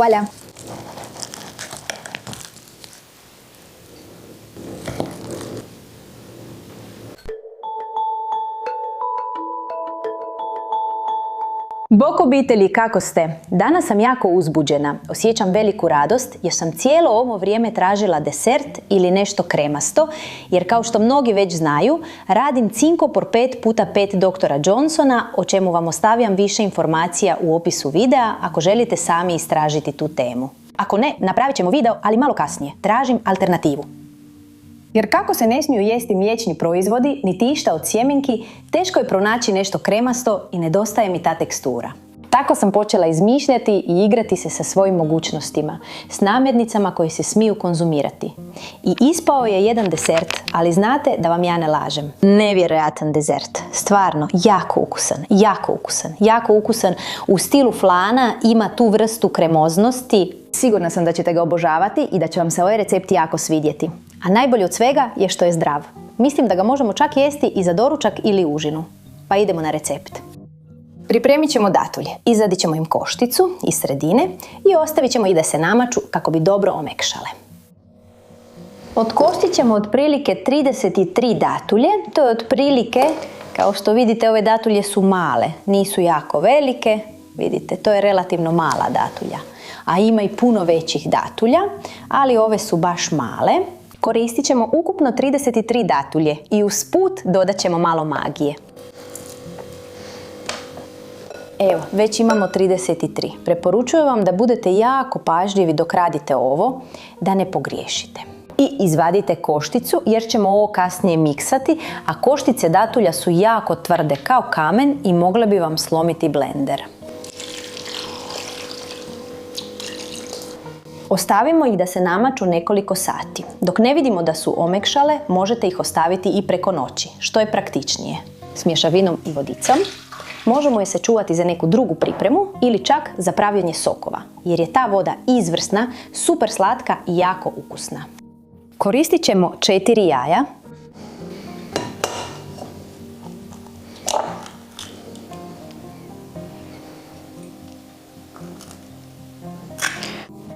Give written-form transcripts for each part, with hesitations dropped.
Hvala. Bok obitelji, kako ste? Danas sam jako uzbuđena. Osjećam veliku radost jer sam cijelo ovo vrijeme tražila desert ili nešto kremasto, jer kao što mnogi već znaju, radim cinco por 5x5 dr. Johnsona, o čemu vam ostavljam više informacija u opisu videa ako želite sami istražiti tu temu. Ako ne, napravit ćemo video, ali malo kasnije. Tražim alternativu. Jer kako se ne smiju jesti mliječni proizvodi, niti išta od sjemenki, teško je pronaći nešto kremasto i nedostaje mi ta tekstura. Tako sam počela izmišljati i igrati se sa svojim mogućnostima, s namirnicama koje se smiju konzumirati. I ispao je jedan desert, ali znate da vam ja ne lažem. Nevjerojatan desert. Stvarno, jako ukusan, jako ukusan, jako ukusan. U stilu flana ima tu vrstu kremoznosti. Sigurna sam da ćete ga obožavati i da će vam se ovaj recept jako svidjeti. A najbolje od svega je što je zdrav. Mislim da ga možemo čak jesti i za doručak ili užinu. Pa idemo na recept. Pripremit ćemo datulje. Izvadit ćemo im košticu iz sredine i ostavit ćemo ih da se namaču kako bi dobro omekšale. Odkoštit ćemo otprilike 33 datulje. To je otprilike, kao što vidite, ove datulje su male. Nisu jako velike. Vidite, to je relativno mala datulja. A ima i puno većih datulja, ali ove su baš male. Koristit ćemo ukupno 33 datulje i usput dodat ćemo malo magije. Evo, već imamo 33. Preporučujem vam da budete jako pažljivi dok radite ovo, da ne pogriješite. I izvadite košticu jer ćemo ovo kasnije miksati, a koštice datulja su jako tvrde kao kamen i mogle bi vam slomiti blender. Ostavimo ih da se namaču nekoliko sati. Dok ne vidimo da su omekšale, možete ih ostaviti i preko noći, što je praktičnije. S mješavinom i vodicom. Možemo je sačuvati za neku drugu pripremu ili čak za pravljenje sokova, jer je ta voda izvrsna, super slatka i jako ukusna. Koristit ćemo 4 jaja.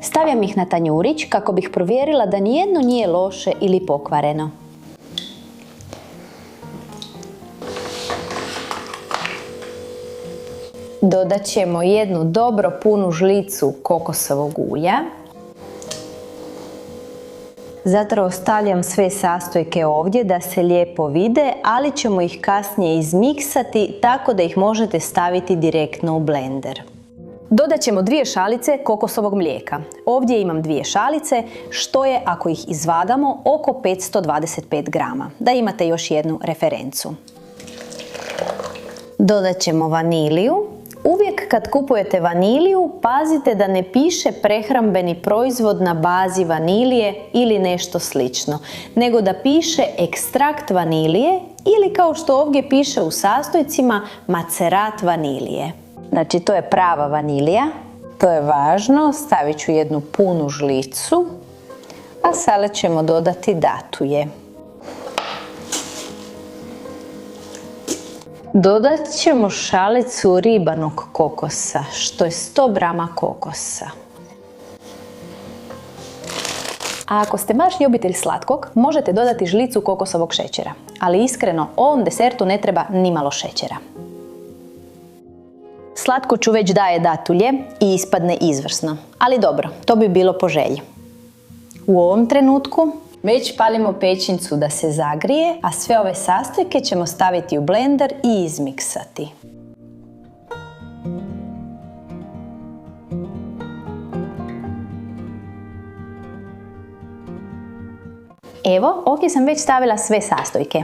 Stavljam ih na tanjurić kako bih provjerila da nijedno nije loše ili pokvareno. Dodat ćemo jednu dobro punu žlicu kokosovog ulja. Zapravo stavljam sve sastojke ovdje da se lijepo vide, ali ćemo ih kasnije izmiksati tako da ih možete staviti direktno u blender. Dodat ćemo 2 šalice kokosovog mlijeka. Ovdje imam 2 šalice, što je, ako ih izvadamo, oko 525 grama. Da imate još jednu referencu. Dodat ćemo vaniliju. Uvijek kad kupujete vaniliju, pazite da ne piše prehrambeni proizvod na bazi vanilije ili nešto slično, nego da piše ekstrakt vanilije ili, kao što ovdje piše u sastojcima, macerat vanilije. Znači, to je prava vanilija, to je važno. Stavit ću jednu punu žlicu, a sada ćemo dodati datulje. Dodat ćemo šalicu ribanog kokosa, što je 100 grama kokosa. A ako ste baš ljubitelj slatkog, možete dodati žlicu kokosovog šećera. Ali iskreno, ovom desertu ne treba nimalo šećera. Slatkoću već daje datulje i ispadne izvrsno. Ali dobro, to bi bilo po želji. U ovom trenutku već palimo pećnicu da se zagrije, a sve ove sastojke ćemo staviti u blender i izmiksati. Evo, ovdje sam već stavila sve sastojke.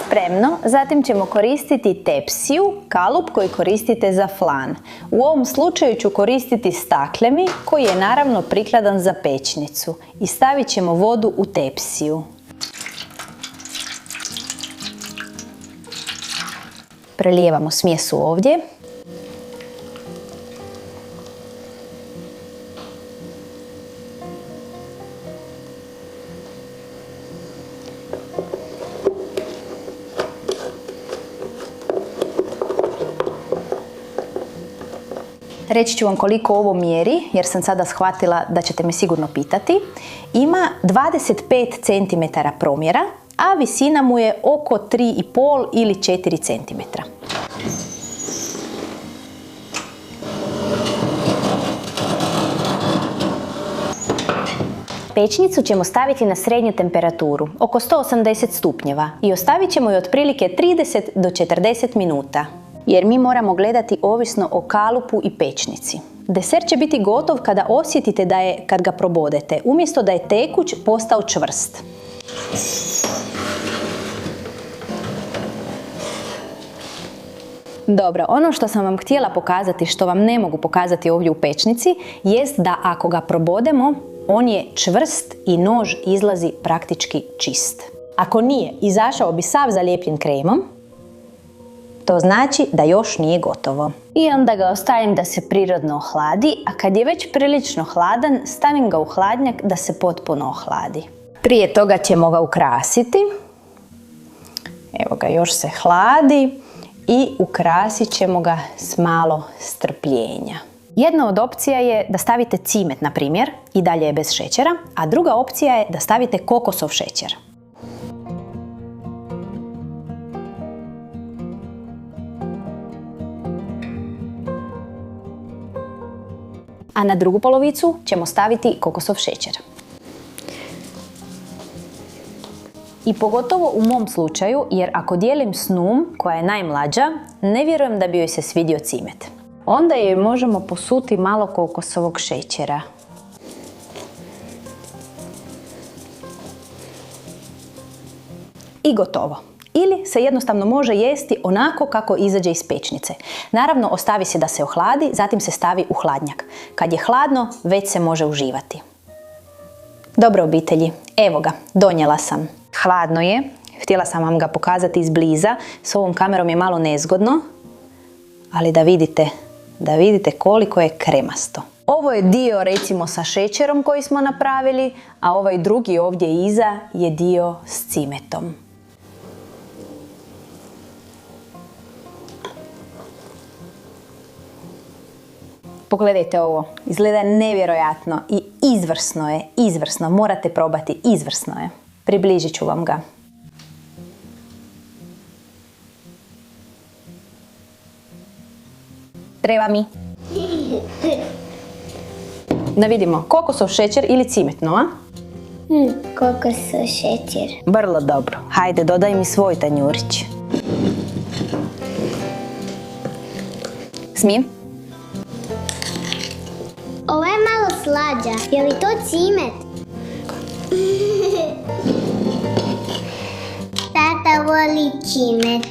Spremno, zatim ćemo koristiti tepsiju, kalup koji koristite za flan. U ovom slučaju ću koristiti stakleni koji je naravno prikladan za pećnicu i stavit ćemo vodu u tepsiju. Prelijevamo smjesu ovdje. Reći ću vam koliko ovo mjeri, jer sam sada shvatila da ćete me sigurno pitati. Ima 25 cm promjera, a visina mu je oko 3,5 ili 4 cm. Pečnicu ćemo staviti na srednju temperaturu, oko 180 stupnjeva, i ostavit ćemo ju otprilike 30 do 40 minuta. Jer mi moramo gledati ovisno o kalupu i pečnici. Desert će biti gotov kada osjetite da je, kad ga probodete, umjesto da je tekuć, postao čvrst. Dobro, ono što sam vam htjela pokazati, što vam ne mogu pokazati ovdje u pečnici, jest da ako ga probodemo, on je čvrst i nož izlazi praktički čist. Ako nije, izašao bi sav zalijepljen kremom, to znači da još nije gotovo. I onda ga ostavim da se prirodno ohladi, a kad je već prilično hladan, stavim ga u hladnjak da se potpuno ohladi. Prije toga ćemo ga ukrasiti. Evo ga, još se hladi i ukrasit ćemo ga s malo strpljenja. Jedna od opcija je da stavite cimet, na primjer, i dalje je bez šećera, a druga opcija je da stavite kokosov šećer. A na drugu polovicu ćemo staviti kokosov šećer. I pogotovo u mom slučaju, jer ako dijelim s Num, koja je najmlađa, ne vjerujem da bi joj se svidio cimet. Onda joj možemo posuti malo kokosovog šećera. I gotovo. Ili se jednostavno može jesti onako kako izađe iz pečnice. Naravno, ostavi se da se ohladi, zatim se stavi u hladnjak. Kad je hladno, već se može uživati. Dobro, obitelji, evo ga, donijela sam. Hladno je, htjela sam vam ga pokazati izbliza, s ovom kamerom je malo nezgodno, ali da vidite koliko je kremasto. Ovo je dio, recimo, sa šećerom koji smo napravili, a ovaj drugi ovdje iza je dio s cimetom. Pogledajte ovo, izgleda nevjerojatno i izvrsno, morate probati, izvrsno je. Približit ću vam ga. Treba mi. Da vidimo, kokosov šećer ili cimetno, a? Kokosov šećer. Vrlo dobro. Hajde, dodaj mi svoj tanjurić. Smijem? Ovo je malo slađa. Je li to cimet? Tata voli cimet.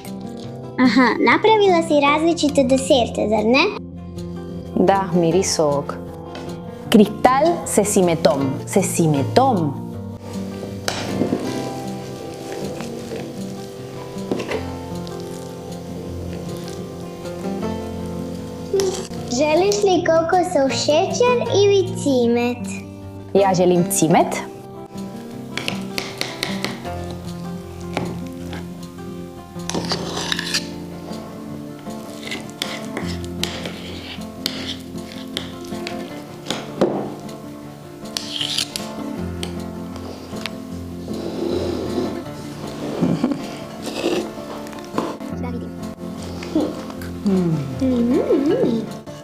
Aha, napravila si različite deserte, zar ne? Da, miris ovog. Cristal se cimetom. Želiš li kokosov šećer ili cimet? Ja želim cimet.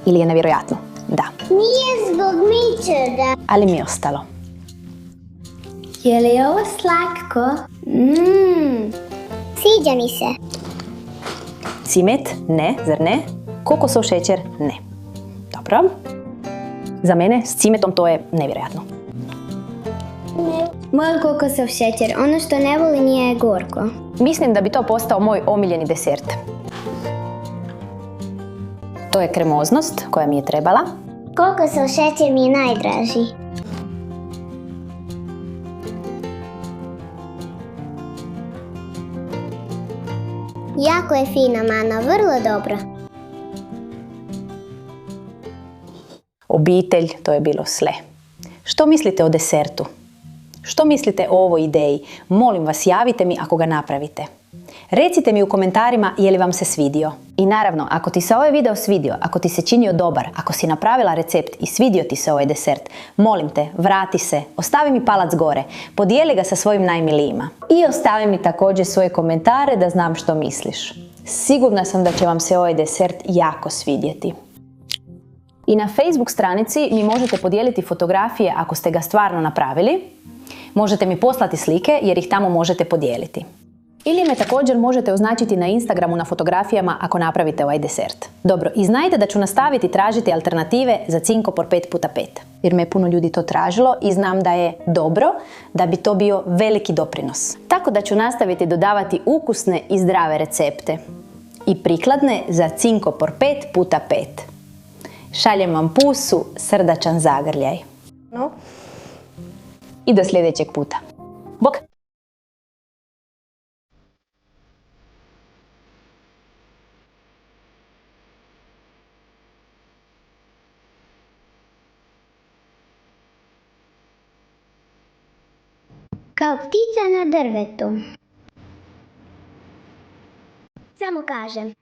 Ili je nevjerojatno? Da. Nije zbog ničega. Ali mi je ostalo. Je li ovo slatko? Sviđa mi se. Cimet? Ne, zar ne? Kokosov šećer? Ne. Dobro. Za mene s cimetom to je nevjerojatno. Moj kokosov šećer, ono što ne volim je gorko. Mislim da bi to postao moj omiljeni desert. To je kremoznost koja mi je trebala. Kokosov šećer mi je najdraži. Jako je fino, Mana, vrlo dobro. Obitelj, to je bilo sve. Što mislite o desertu? Što mislite o ovoj ideji? Molim vas, javite mi ako ga napravite. Recite mi u komentarima je li vam se svidio. I naravno, ako ti se ovaj video svidio, ako ti se činio dobar, ako si napravila recept i svidio ti se ovaj desert, molim te, vrati se, ostavi mi palac gore, podijeli ga sa svojim najmilijima. I ostavi mi također svoje komentare da znam što misliš. Sigurna sam da će vam se ovaj desert jako svidjeti. I na Facebook stranici mi možete podijeliti fotografije ako ste ga stvarno napravili. Možete mi poslati slike jer ih tamo možete podijeliti. Ili me također možete označiti na Instagramu na fotografijama ako napravite ovaj desert. Dobro, i znajte da ću nastaviti tražiti alternative za cinko por 5x5. Jer me je puno ljudi to tražilo i znam da je dobro, da bi to bio veliki doprinos. Tako da ću nastaviti dodavati ukusne i zdrave recepte. I prikladne za cinko por 5x5. Šaljem vam pusu, srdačan zagrljaj. No. I do sljedećeg puta. Bok! Kao ptica na drvetu. Samo kažem.